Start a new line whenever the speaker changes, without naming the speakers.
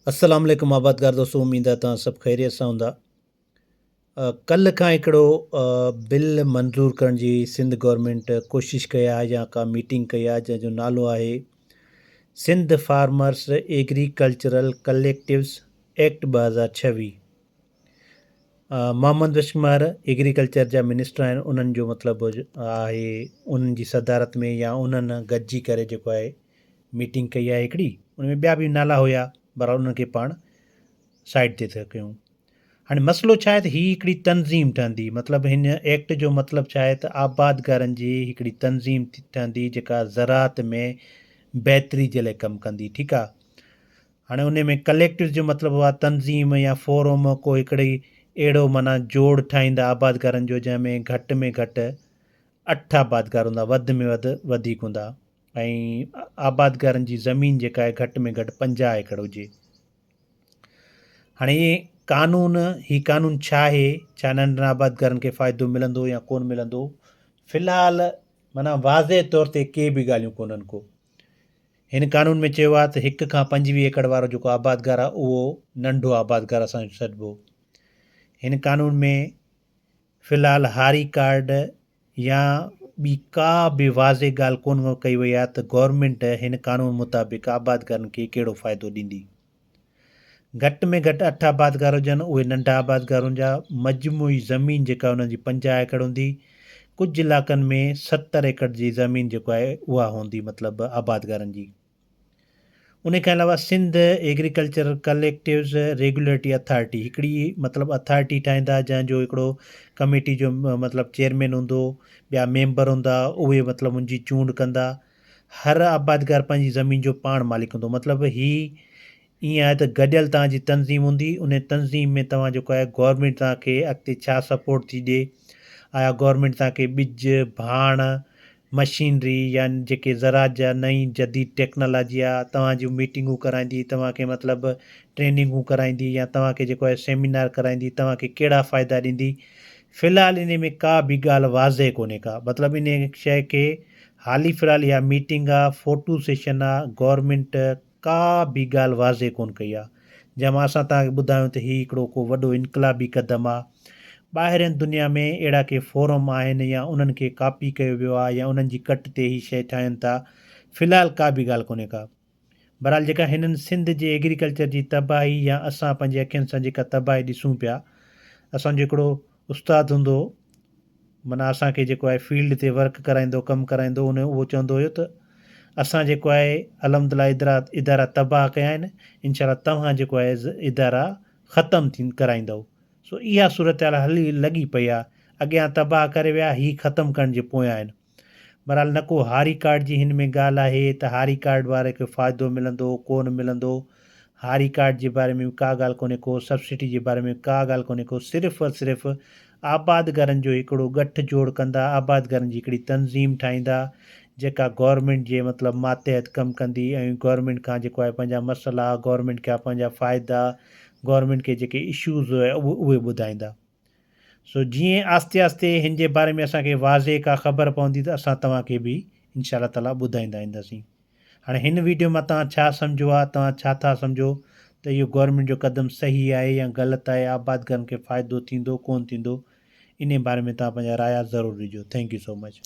अस्सलाम वालेकुम आबादगार दोस्तों, उम्मीद आहे तव्हां सभु ख़ैरियत सां हूंदा। कल्ह खां हिकिड़ो बिल मंज़ूरु करण जी सिंध गवर्नमेंट कोशिशि कई आहे या का मीटिंग कई आहे जंहिंजो नालो आहे Sindh farmers agricultural collectives act 2026। Mohammad बशमार एग्रीकल्चर जा मिनिस्टर आहिनि, उन्हनि जो मतिलबु आहे उन्हनि जी सदारत में या उन्हनि गॾिजी करे जेको आहे मीटिंग कई आहे हिकिड़ी। उन में ॿिया बि नाला हुया, पर उन्हनि खे पाण साइड ते था कयूं। हाणे मसइलो छा आहे त हीअ हिकिड़ी तनज़ीम ठहंदी, मतिलबु हिन एक्ट जो मतिलबु छा आहे त आबादगारनि जी हिकिड़ी तनज़ीम ठहंदी जेका ज़राअत में बहितरी जे लाइ कमु कंदी। ठीकु आहे। हाणे उन में कलेक्टिव जो मतिलबु आहे तनज़ीम या फोरम, को हिकिड़ी अहिड़ो माना जोड़ ठाहींदा आबादगारनि जो जंहिंमें घटि में घटि 8 आबादगार हूंदा, वधि में वधि वधीक हूंदा, ऐं आबादगारनि जी ज़मीन जेका आहे घटि में घटि 50 एकड़ हुजे। हाणे हीउ कानून छा आहे, छा नंढनि आबादगारनि खे फ़ाइदो मिलंदो या कोन मिलंदो, फ़िलहालु माना वाज़े तौर ते के बि ॻाल्हियूं कोन्हनि को। हिन कानून में चयो आहे त 1 खां 25 एकड़ वारो जेको आबादगार आहे उहो नंढो आबादगार असां सॾिबो। हिन कानून में फ़िलहालु हारी कार्ड या ॿी का बि वाज़े ॻाल्हि कोन कई वई आहे त गवर्नमेंट हिन कानून मुताबिक़ आबादगारनि खे कहिड़ो फ़ाइदो ॾींदी। घटि में घटि 8 आबादगार हुजनि, उहे नंढा आबादगार हुजनि, मजमूई ज़मीन जेका हुननि जी 50 एकड़ हूंदी। कुझु इलाइक़नि में 70 एकड़ जी ज़मीन जेको आहे उहा हूंदी, मतिलबु आबादगारनि जी। उन खां अलावा Sindh agricultural collectives regulatory authority हिकिड़ी मतिलबु अथॉरिटी ठाहींदा, जंहिंजो हिकिड़ो कमेटी जो मतिलबु चेयरमैन हूंदो, ॿिया मेंबर हूंदा, उहे मतिलबु उनजी चूंड कंदा। हर आबादगार पंहिंजी ज़मीन जो पाण मालिक हूंदो। मतिलबु ईअं आहे त गॾियल तव्हांजी तनज़ीम हूंदी, उन तनज़ीम में तव्हां जेको आहे गवर्नमेंट तव्हांखे अॻिते छा सपोर्ट थी ॾिए, आया गवर्नमेंट तव्हांखे ॿिज, भाण, मशीनरी या जेके ज़राअत जा नई जदीद टेक्नोलॉजी आहे, तव्हांजूं मीटिंगूं कराईंदी, तव्हांखे मतिलबु ट्रेनिंगूं कराईंदी या तव्हांखे जेको आहे सेमिनार कराईंदी, तव्हांखे कहिड़ा फ़ाइदा ॾींदी। फ़िलहालु इन में का बि ॻाल्हि वाज़े कोन्हे का, मतिलबु इन शइ खे हाली फ़िलहालु इहा मीटिंग आहे, फ़ोटो सेशन आहे, गवर्नमेंट का बि ॻाल्हि वाज़े कोन कई आहे, जंहिंमां असां तव्हांखे ॿुधायूं त हीउ हिकिड़ो को वॾो इनक़लाबी क़दम आहे। ॿाहिरियनि दुनिया में अहिड़ा के फोरम आहिनि या उन्हनि खे कॉपी कयो वियो आहे या उन्हनि जी कट ते हीअ शइ ठाहिनि था। फ़िलहालु का बि ॻाल्हि कोन्हे का। बहरहाल जेका हिननि सिंध जे एग्रीकल्चर जी तबाही या असां पंहिंजे अखियुनि सां जेका तबाही ॾिसूं पिया, असांजो हिकिड़ो उस्तादु हूंदो, माना असांखे जेको आहे फील्ड ते वर्क कराईंदो, कमु कराईंदो, उहो चवंदो हुयो त असां जेको आहे अलहमदिल्ला इदारा तबाह कया आहिनि, इनशा तव्हां जेको आहे इदारा ख़तमु कराईंदव। सो इहा सूरत हाल लॻी पई आहे, अॻियां तबाह करे विया, हीअ ख़तमु करण जे पोयां आहिनि। बहरहाल न को हारी कार्ड जी हिन में ॻाल्हि आहे त हारी कार्ड वारे खे फ़ाइदो मिलंदो कोन मिलंदो। हारी कार्ड जे बारे में का ॻाल्हि कोन्हे को, सब्सिडी जे बारे में का ॻाल्हि कोन्हे को, सिर्फ़ु और सिर्फ़ु आबादगारनि जो हिकिड़ो गठजोड़ कंदा, आबादगारनि जी हिकिड़ी तनज़ीम ठाहींदा जेका गवर्नमेंट जे मतिलबु मातहत कमु कंदी, ऐं गवर्नमेंट खां जेको आहे पंहिंजा मसइला, गवर्नमेंट खां पंहिंजा फ़ाइदा, गवर्नमेंट खे जेके इशूज़ हुआ उहे ॿुधाईंदा। सो जीअं आस्ते आस्ते हिन जे बारे में असांखे वाज़े का ख़बर पवंदी त असां तव्हांखे बि इनशा ताला ॿुधाईंदा ईंदासीं। हाणे हिन वीडियो मां तव्हां छा सम्झो आहे, तव्हां छा था सम्झो त इहो गवर्नमेंट जो क़दम सही आहे या ग़लति आहे, आबादगारनि खे फ़ाइदो थींदो कोन थींदो, इन बारे में तव्हां पंहिंजा राय ज़रूरु ॾिजो। Thank you so much.